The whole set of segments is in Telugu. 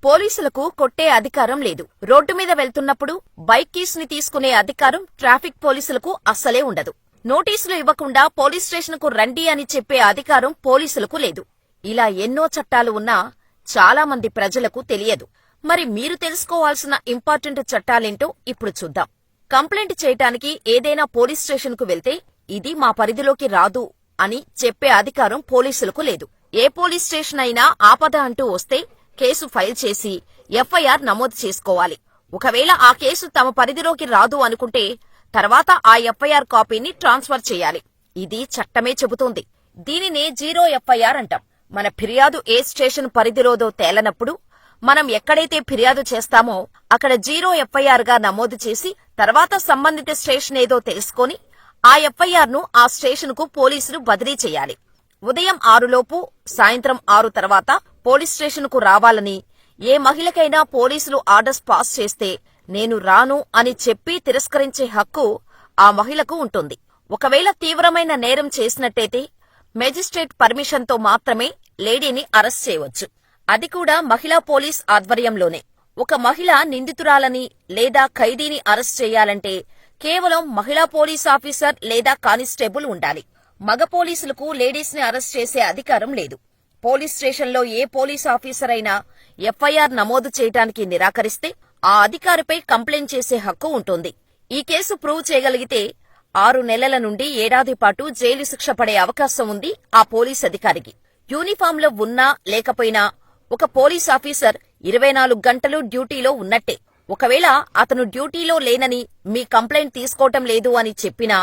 పోలీసులకు కొట్టే అధికారం లేదు. రోడ్డు మీద వెళ్తున్నప్పుడు బైక్ కీస్ ని తీసుకునే అధికారం ట్రాఫిక్ పోలీసులకు అస్సలే ఉండదు. నోటీసులు ఇవ్వకుండా పోలీస్ స్టేషన్కు రండి అని చెప్పే అధికారం పోలీసులకు లేదు. ఇలా ఎన్నో చట్టాలు ఉన్నా చాలా మంది ప్రజలకు తెలియదు. మరి మీరు తెలుసుకోవాల్సిన ఇంపార్టెంట్ చట్టాలేంటో ఇప్పుడు చూద్దాం. కంప్లైంట్ చేయటానికి ఏదైనా పోలీస్ స్టేషన్కు వెళ్తే ఇది మా పరిధిలోకి రాదు అని చెప్పే అధికారం పోలీసులకు లేదు. ఏ పోలీస్ స్టేషన్ అయినా ఆపద అంటూ వస్తే కేసు ఫైల్ చేసి ఎఫ్ఐఆర్ నమోదు చేసుకోవాలి. ఒకవేళ ఆ కేసు తమ పరిధిలోకి రాదు అనుకుంటే తర్వాత ఆ ఎఫ్ఐఆర్ కాపీని ట్రాన్స్ఫర్ చేయాలి. ఇది చట్టమే చెబుతోంది. దీనినే జీరో ఎఫ్ఐఆర్ అంటాం. మన ఫిర్యాదు ఏ స్టేషన్ పరిధిలోదో తేలనప్పుడు మనం ఎక్కడైతే ఫిర్యాదు చేస్తామో అక్కడ జీరో ఎఫ్ఐఆర్ గా నమోదు చేసి తర్వాత సంబంధిత స్టేషన్ ఏదో తెలుసుకొని ఆ ఎఫ్ఐఆర్ ను ఆ స్టేషన్ కు పోలీసులు బదిలీ చేయాలి. ఉదయం 6 లోపు సాయంత్రం 6 తర్వాత పోలీస్ స్టేషన్ కు రావాలని ఏ మహిళకైనా పోలీసులు ఆర్డర్స్ పాస్ చేస్తే నేను రాను అని చెప్పి తిరస్కరించే హక్కు ఆ మహిళకు ఉంటుంది. ఒకవేళ తీవ్రమైన నేరం చేసినట్టయితే మెజిస్ట్రేట్ పర్మిషన్ తో మాత్రమే లేడీని అరెస్ట్ చేయవచ్చు. అది కూడా మహిళా పోలీస్ ఆధ్వర్యంలోనే. ఒక మహిళ నిందితురాలని లేదా ఖైదీని అరెస్ట్ చేయాలంటే కేవలం మహిళా పోలీస్ ఆఫీసర్ లేదా కానిస్టేబుల్ ఉండాలి. మగ పోలీసులకు లేడీస్ ని అరెస్ట్ చేసే అధికారం లేదు. పోలీస్ స్టేషన్లో ఏ పోలీస్ ఆఫీసర్ అయినా ఎఫ్ఐఆర్ నమోదు చేయడానికి నిరాకరిస్తే ఆ అధికారిపై కంప్లైంట్ చేసే హక్కు ఉంటుంది. ఈ కేసు ప్రూవ్ చేయగలిగితే 6 నెలల నుండి ఏడాది పాటు జైలు శిక్ష పడే అవకాశం ఉంది ఆ పోలీస్ అధికారికి. యూనిఫాంలో ఉన్నా లేకపోయినా ఒక పోలీస్ ఆఫీసర్ 24 గంటలు డ్యూటీలో ఉన్నట్టే. ఒకవేళ అతను డ్యూటీలో లేనని మీ కంప్లైంట్ తీసుకోవటం లేదు అని చెప్పినా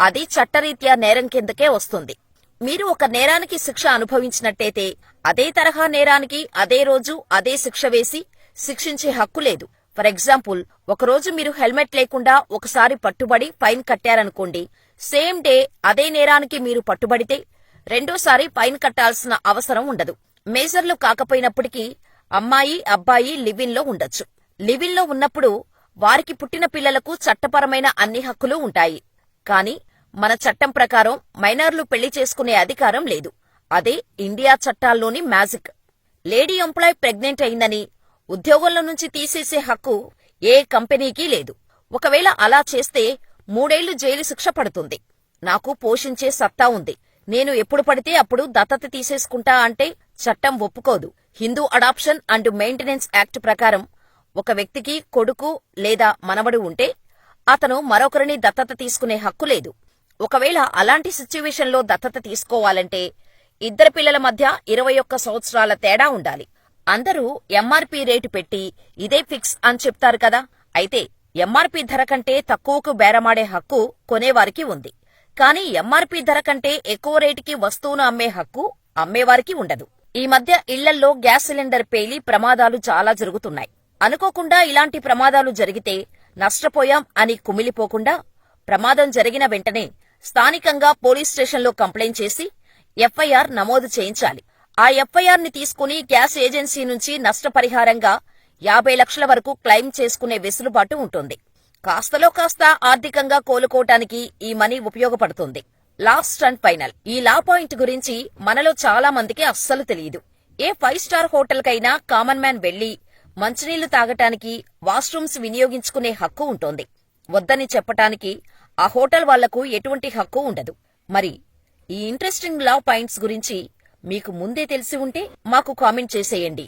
అది చట్టరీత్యా నేరం కిందకే వస్తుంది. మీరు ఒక నేరానికి శిక్ష అనుభవించినట్టయితే అదే తరహా నేరానికి అదే రోజు అదే శిక్ష వేసి శిక్షించే హక్కు లేదు. ఫర్ ఎగ్జాంపుల్, ఒకరోజు మీరు హెల్మెట్ లేకుండా ఒకసారి పట్టుబడి ఫైన్ కట్టారనుకోండి. సేమ్ డే అదే నేరానికి మీరు పట్టుబడితే రెండోసారి ఫైన్ కట్టాల్సిన అవసరం ఉండదు. మేజర్లు కాకపోయినప్పటికీ అమ్మాయి అబ్బాయి లివిన్ లో ఉండొచ్చు. లివిన్ లో ఉన్నప్పుడు వారికి పుట్టిన పిల్లలకు చట్టపరమైన అన్ని హక్కులు ఉంటాయి. కానీ మన చట్టం ప్రకారం మైనర్లు పెళ్లి చేసుకునే అధికారం లేదు. అదే ఇండియా చట్టాల్లోని మ్యాజిక్. లేడీ ఎంప్లాయ్ ప్రెగ్నెంట్ అయిందని ఉద్యోగంలో నుంచి తీసేసే హక్కు ఏ కంపెనీకీ లేదు. ఒకవేళ అలా చేస్తే 3 ఏళ్లు జైలు శిక్ష పడుతుంది. నాకు పోషించే సత్తా ఉంది, నేను ఎప్పుడు పడితే అప్పుడు దత్తత తీసేసుకుంటా అంటే చట్టం ఒప్పుకోదు. Hindu adoption and maintenance act ప్రకారం ఒక వ్యక్తికి కొడుకు లేదా మనవడు ఉంటే అతను మరొకరిని దత్తత తీసుకునే హక్కు లేదు. ఒకవేళ అలాంటి సిచ్యువేషన్లో దత్తత తీసుకోవాలంటే ఇద్దరి పిల్లల మధ్య 21 సంవత్సరాల తేడా ఉండాలి. అందరూ ఎంఆర్పీ రేటు పెట్టి ఇదే ఫిక్స్ అని చెప్తారు కదా. అయితే ఎంఆర్పీ ధర కంటే తక్కువకు బేరమాడే హక్కు కొనేవారికి ఉంది. కానీ ఎంఆర్పీ ధర కంటే ఎక్కువ రేటుకి వస్తువును అమ్మే హక్కు అమ్మేవారికి ఉండదు. ఈ మధ్య ఇళ్లల్లో గ్యాస్ సిలిండర్ పేలి ప్రమాదాలు చాలా జరుగుతున్నాయి. అనుకోకుండా ఇలాంటి ప్రమాదాలు జరిగితే నష్టపోయాం అని కుమిలిపోకుండా ప్రమాదం జరిగిన వెంటనే స్థానికంగా పోలీస్ స్టేషన్లో కంప్లైంట్ చేసి ఎఫ్ఐఆర్ నమోదు చేయించాలి. ఆ ఎఫ్ఐఆర్ ని తీసుకుని గ్యాస్ ఏజెన్సీ నుంచి నష్టపరిహారంగా 50 లక్షల వరకు క్లెయిమ్ చేసుకునే వెసులుబాటు ఉంటుంది. కాస్తలో కాస్త ఆర్థికంగా కోలుకోవటానికి ఈ మనీ ఉపయోగపడుతుంది. లాస్ట్ అండ్ ఫైనల్, ఈ లా పాయింట్ గురించి మనలో చాలా మందికి అస్సలు తెలియదు. ఏ 5 స్టార్ హోటల్ కైనా కామన్ మ్యాన్ వెళ్లి మంచినీళ్లు తాగటానికి వాష్రూమ్స్ వినియోగించుకునే హక్కు ఉంటుంది. వద్దని చెప్పటానికి ఆ హోటల్ వాళ్లకు ఎటువంటి హక్కు ఉండదు. మరి ఈ ఇంట్రెస్టింగ్ లా పాయింట్స్ గురించి మీకు ముందే తెలిసి ఉంటే మాకు కామెంట్ చేసేయండి.